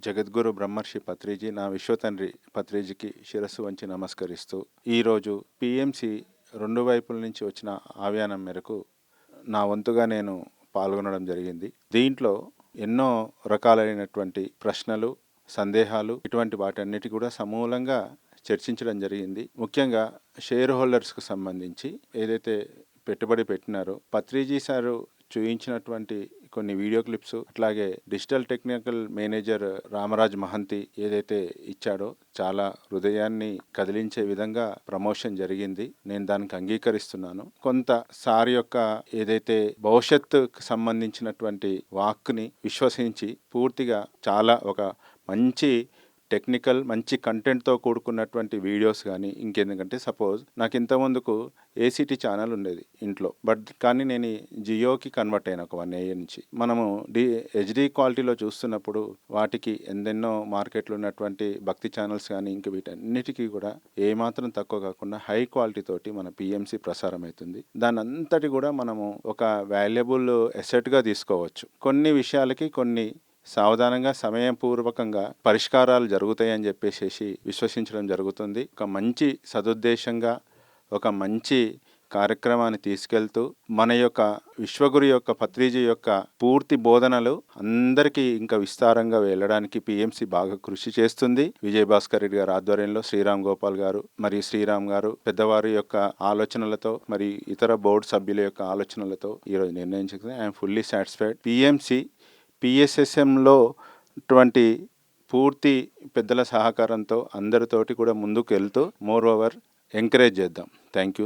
జగద్గురు బ్రహ్మర్షి పత్రిజీ, నా విశ్వతండ్రి పత్రిజీకి శిరస్సు వంచి నమస్కరిస్తూ ఈరోజు పిఎంసి రెండు వైపుల నుంచి వచ్చిన ఆహ్వానం మేరకు నా వంతుగా నేను పాల్గొనడం జరిగింది. దీంట్లో ఎన్నో రకాలైనటువంటి ప్రశ్నలు, సందేహాలు, ఇటువంటి వాటన్నిటి కూడా సమూలంగా చర్చించడం జరిగింది. ముఖ్యంగా షేర్ హోల్డర్స్కు సంబంధించి ఏదైతే పెట్టుబడి పెట్టినారో పత్రిజీ సారు చూయించినటువంటి కొన్ని వీడియో క్లిప్స్, అట్లాగే digital technical manager Ramraj Mahanti ఏదైతే ఇచ్చాడో చాలా హృదయాన్ని కదిలించే విధంగా ప్రమోషన్ జరిగింది. నేను దానికి అంగీకరిస్తున్నాను. కొంత సార్ యొక్క ఏదైతే భవిష్యత్తుకు సంబంధించినటువంటి వాక్కుని విశ్వసించి పూర్తిగా చాలా ఒక మంచి టెక్నికల్ మంచి కంటెంట్తో కూడుకున్నటువంటి వీడియోస్ కానీ ఇంకెందుకంటే సపోజ్ నాకు ఇంతకుముందుకు ఏసీటీ ఛానల్ ఉండేది ఇంట్లో, కానీ నేను జియోకి కన్వర్ట్ అయిన ఒక 1 year నుంచి మనము హెచ్డి క్వాలిటీలో చూస్తున్నప్పుడు వాటికి ఎన్నెన్నో మార్కెట్లో ఉన్నటువంటి భక్తి ఛానల్స్ కానీ ఇంక వీటన్నిటికీ కూడా ఏమాత్రం తక్కువ కాకుండా హై క్వాలిటీ తోటి మన పిఎంసి ప్రసారం అవుతుంది. దాని అంతటి కూడా మనము ఒక వాల్యుబుల్ ఎసెట్గా తీసుకోవచ్చు. కొన్ని విషయాలకి కొన్ని సావధానంగా సమయపూర్వకంగా పరిష్కారాలు జరుగుతాయని చెప్పేసి విశ్వసించడం జరుగుతుంది. ఒక మంచి సదుద్దేశంగా ఒక మంచి కార్యక్రమాన్ని తీసుకెళ్తూ మన యొక్క విశ్వగురు యొక్క పత్రిజీ యొక్క పూర్తి బోధనలు అందరికీ ఇంకా విస్తారంగా వెళ్ళడానికి పిఎంసి బాగా కృషి చేస్తుంది. విజయభాస్కర్ రెడ్డి గారి ఆధ్వర్యంలో శ్రీరామ్ గోపాల్ గారు మరియు శ్రీరామ్ గారు పెద్దవారి యొక్క ఆలోచనలతో మరి ఇతర బోర్డు సభ్యుల యొక్క ఆలోచనలతో ఈరోజు నిర్ణయించుకుంది. I'm fully satisfied. పిఎంసి పిఎస్ఎస్ఎంలో అటువంటి పూర్తి పెద్దల సహకారంతో అందరితోటి కూడా ముందుకు వెళ్తూ మోర్ ఓవర్ ఎంకరేజ్ చేద్దాం. Thank you.